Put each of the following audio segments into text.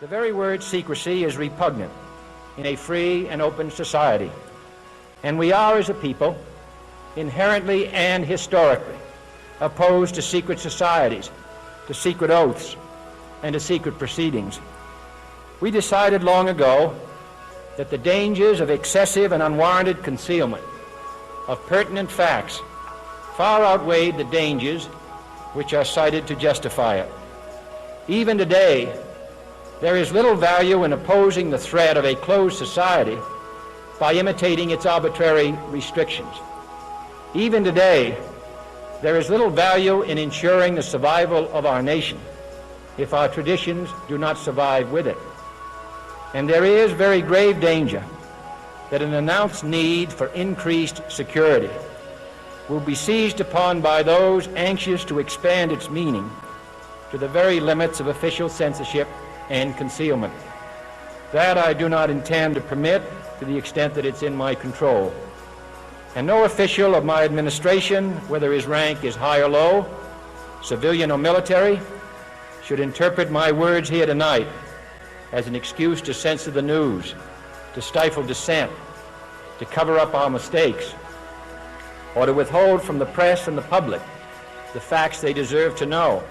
The very word secrecy is repugnant in a free and open society, and we are, as a people, inherently and historically opposed to secret societies, to secret oaths, and to secret proceedings. We decided long ago that the dangers of excessive and unwarranted concealment of pertinent facts far outweighed the dangers which are cited to justify it. Even today, there is little value in opposing the threat of a closed society by imitating its arbitrary restrictions. Even today, there is little value in ensuring the survival of our nation if our traditions do not survive with it. And there is very grave danger that an announced need for increased security will be seized upon by those anxious to expand its meaning to the very limits of official censorship and concealment. That I do not intend to permit to the extent that it's in my control. And no official of my administration, whether his rank is high or low, civilian or military, should interpret my words here tonight as an excuse to censor the news, to stifle dissent, to cover up our mistakes, or to withhold from the press and the public the facts they deserve to know.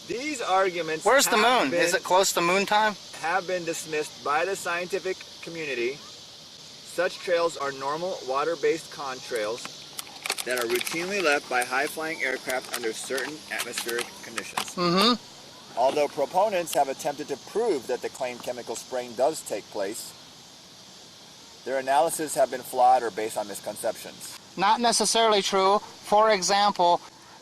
These arguments Where's the moon? Is it close to moon time? Have been dismissed by the scientific community. Such trails are normal water-based contrails that are routinely left by high-flying aircraft under certain atmospheric conditions. Although proponents have attempted to prove that the claimed chemical spraying does take place, their analyses have been flawed or based on misconceptions. Not necessarily true. For example,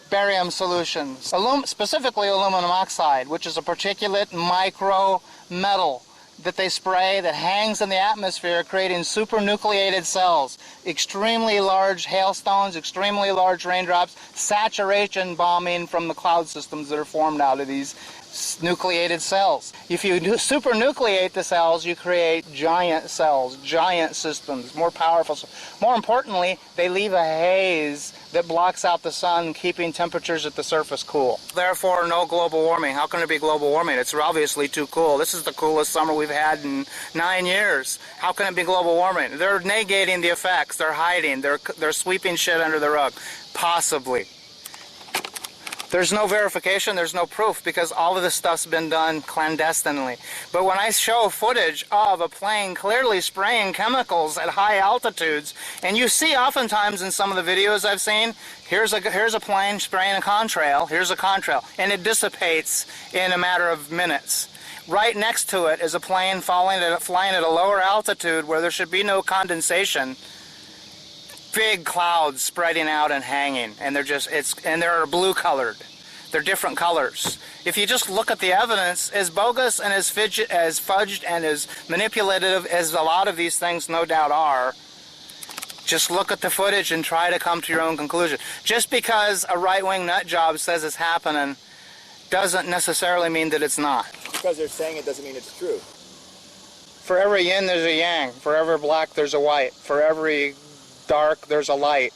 barium solutions, specifically aluminum oxide, which is a particulate micro metal that they spray that hangs in the atmosphere, creating supernucleated cells, extremely large hailstones, extremely large raindrops, saturation bombing from the cloud systems that are formed out of these nucleated cells. If you supernucleate the cells, you create giant cells, giant systems, more powerful. More importantly, they leave a haze that blocks out the sun, keeping temperatures at the surface cool. Therefore, no global warming. How can it be global warming? It's obviously too cool. This is the coolest summer we've had in 9 years. How can it be global warming? They're negating the effects. They're hiding. They're sweeping shit under the rug. Possibly. There's no verification, there's no proof, because all of this stuff's been done clandestinely. But when I show footage of a plane clearly spraying chemicals at high altitudes, and you see oftentimes in some of the videos I've seen, here's a plane spraying a contrail, here's a contrail, and it dissipates in a matter of minutes. Right next to it is a plane flying at a lower altitude where there should be no condensation. Big clouds spreading out and hanging, and they're blue colored. They're different colors. If you just look at the evidence, as bogus and as fudged and as manipulative as a lot of these things no doubt are, just look at the footage and try to come to your own conclusion. Just because a right-wing nut job says it's happening doesn't necessarily mean that it's not. Because they're saying it doesn't mean it's true. For every yin, there's a yang. For every black, there's a white. For every dark, there's a light.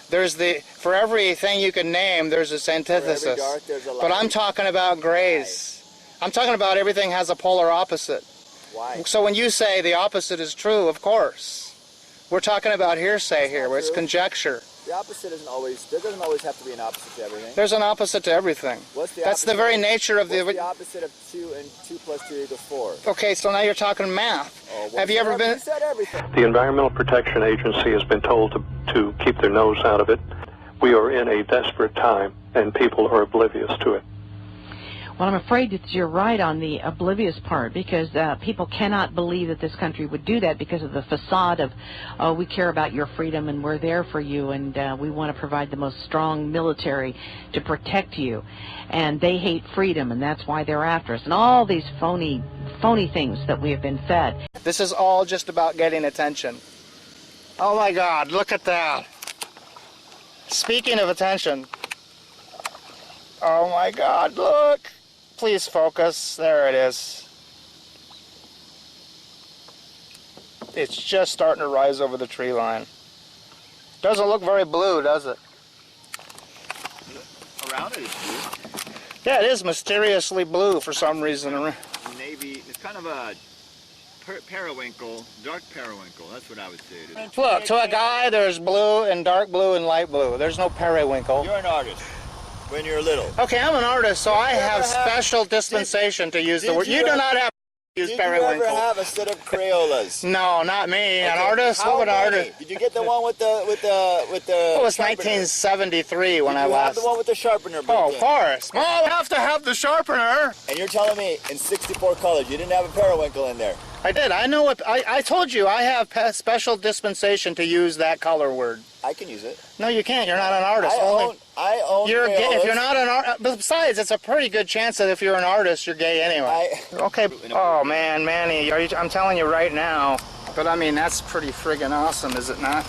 For everything you can name, there's this antithesis. For every dark, there's a light. But I'm talking about grays. I'm talking about everything has a polar opposite. Why? So when you say the opposite is true, of course. We're talking about hearsay here, where it's conjecture. The opposite isn't always, there doesn't always have to be an opposite to everything. There's an opposite to everything. What's the That's the very nature of What's the opposite of 2 and 2 plus 2 equals 4? Okay, so now you're talking math. Have you ever been... You said everything. The Environmental Protection Agency has been told to keep their nose out of it. We are in a desperate time, and people are oblivious to it. Well, I'm afraid that you're right on the oblivious part, because people cannot believe that this country would do that because of the facade of, oh, we care about your freedom and we're there for you, and we want to provide the most strong military to protect you. And they hate freedom, and that's why they're after us. And all these phony things that we have been fed. This is all just about getting attention. Oh my God, look at that. Speaking of attention, oh my God, look. Please focus. There it is. It's just starting to rise over the tree line. Doesn't look very blue, does it? Around it is blue. Yeah, it is mysteriously blue for some reason. navy. It's kind of a periwinkle, dark periwinkle. That's what I would say it is. Look, to a guy, there's blue and dark blue and light blue. There's no periwinkle. You're an artist when you're little. Okay, I'm an artist, so I have special dispensation to use the word. You do not have to use periwinkle. Did you ever have a set of Crayolas? No, not me. An artist? What would an artist? Did you get the one with the It was 1973 when I last. Did you have the one with the sharpener? Oh, of course. Well, I have to have the sharpener. And you're telling me in 64 colors you didn't have a periwinkle in there? I did. I know what. I told you I have special dispensation to use that color word. I can use it. No, you can't. You're not an artist. I own You're gay. If Crayolas. you're not an artist, besides, it's a pretty good chance that if you're an artist, you're gay anyway. Okay. Oh man, Manny, I'm telling you right now. But I mean, that's pretty friggin' awesome, is it not?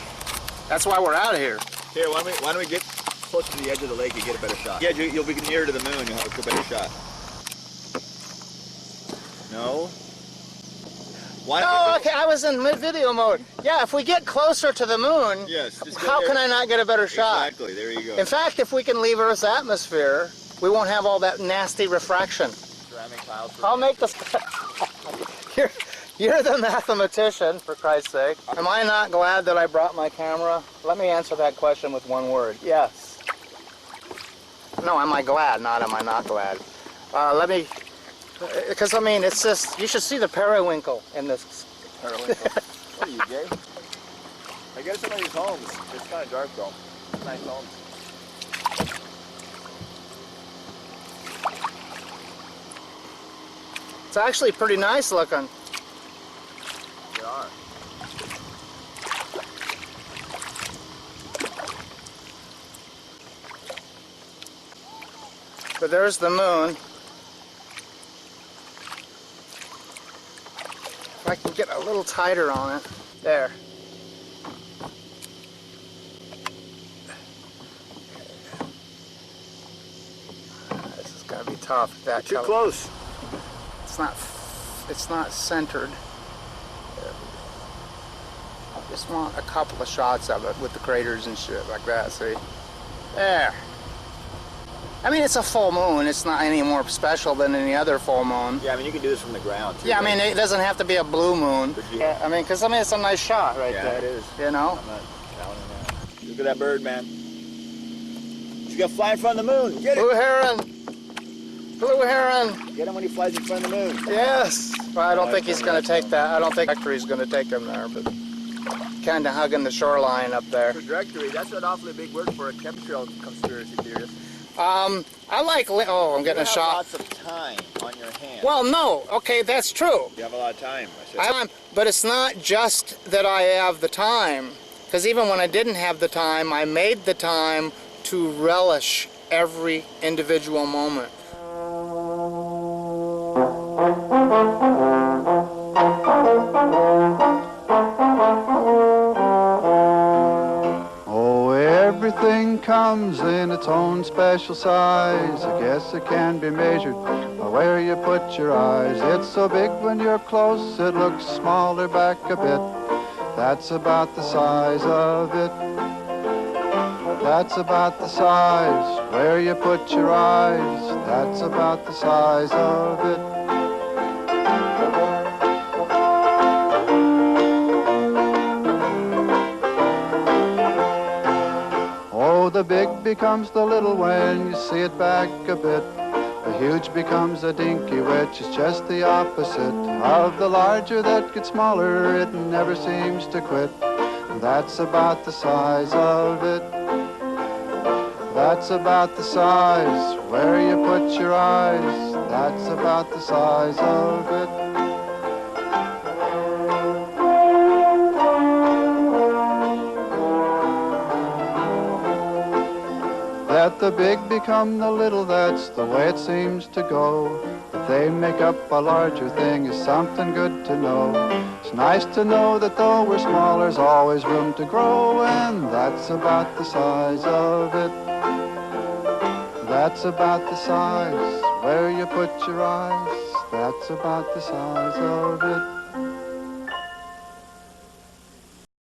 That's why we're out of here. Here, why don't we get close to the edge of the lake and get a better shot? Yeah, you'll be nearer to the moon. You'll have a better shot. No. Why No, okay, I was in mid-video mode. Yeah, if we get closer to the moon, yes, how can I not get a better shot? Exactly, there you go. In fact, if we can leave Earth's atmosphere, we won't have all that nasty refraction. Ceramic tiles. I'll make this. You're the mathematician, for Christ's sake. Am I not glad that I brought my camera? Let me answer that question with one word. Yes. No, am I glad? Not am I not glad. Because I mean, it's just, you should see the periwinkle in this. Periwinkle. What are you, gay? I guess some of these homes, it's kind of dark though. It's nice homes. It's actually pretty nice looking. They are. But there's the moon. If I can get a little tighter on it. There. This is gonna be tough. That Too close. It's not centered. I just want a couple of shots of it with the craters and shit like that, see? There. I mean, it's a full moon. It's not any more special than any other full moon. Yeah, I mean, you can do this from the ground, too. Yeah, I mean, it doesn't have to be a blue moon. Yeah, I mean, because, I mean, it's a nice shot right there. Yeah, it is. You know? I'm not counting that. Look at that bird, man. She's going to fly in front of the moon. Get it. Blue heron. Blue heron. Get him when he flies in front of the moon. Yes. Well, I don't think he's going to take that. I don't think Factory's going to take him there, but kind of hugging the shoreline up there. Trajectory, that's an awfully big word for a chemtrail conspiracy theorist. I like, oh, I'm getting a shot. Lots of time on your hands. Well, no, okay, that's true. You have a lot of time, I said. But it's not just that I have the time, because even when I didn't have the time, I made the time to relish every individual moment. Everything comes in its own special size. I guess it can be measured by where you put your eyes. It's so big when you're close, it looks smaller back a bit. That's about the size of it. That's about the size where you put your eyes. That's about the size of it. The big becomes the little when you see it back a bit. The huge becomes a dinky, which is just the opposite of the larger that gets smaller. It never seems to quit. That's about the size of it. That's about the size where you put your eyes. That's about the size of it. Let the big become the little, that's the way it seems to go. That they make up a larger thing is something good to know. It's nice to know that though we're small, there's always room to grow, and that's about the size of it. That's about the size where you put your eyes. That's about the size of it.